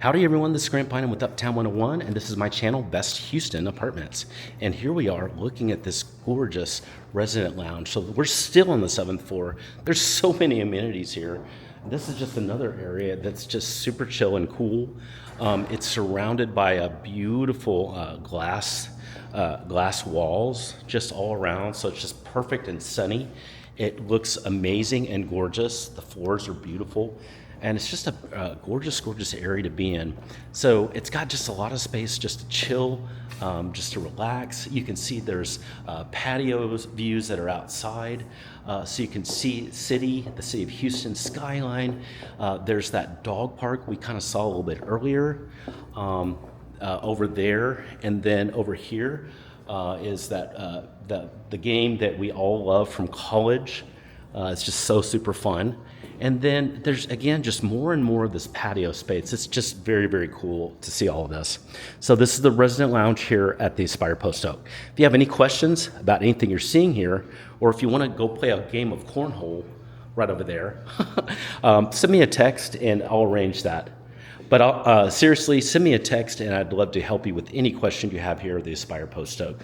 Howdy everyone, this is Grant Bynum with Uptown 101, and this is my channel, Best Houston Apartments. And here we are looking at this gorgeous resident lounge. So we're still on the 7th floor. There's so many amenities here. This is just another area that's just super chill and cool. It's surrounded by a beautiful glass walls just all around, so it's just perfect and sunny. It looks amazing and gorgeous. The floors are beautiful. And it's just a gorgeous, gorgeous area to be in. So it's got just a lot of space just to chill, just to relax. You can see there's patio views that are outside. So you can see the city of Houston skyline. There's that dog park we kind of saw a little bit earlier over there. And then over here is that the game that we all love from college. It's just so super fun. And then there's, again, just more and more of this patio space. It's just very, very cool to see all of this. So this is the resident lounge here at the Aspire Post Oak. If you have any questions about anything you're seeing here, or if you want to go play a game of cornhole right over there, send me a text and I'll arrange that. But seriously, send me a text and I'd love to help you with any question you have here at the Aspire Post Oak.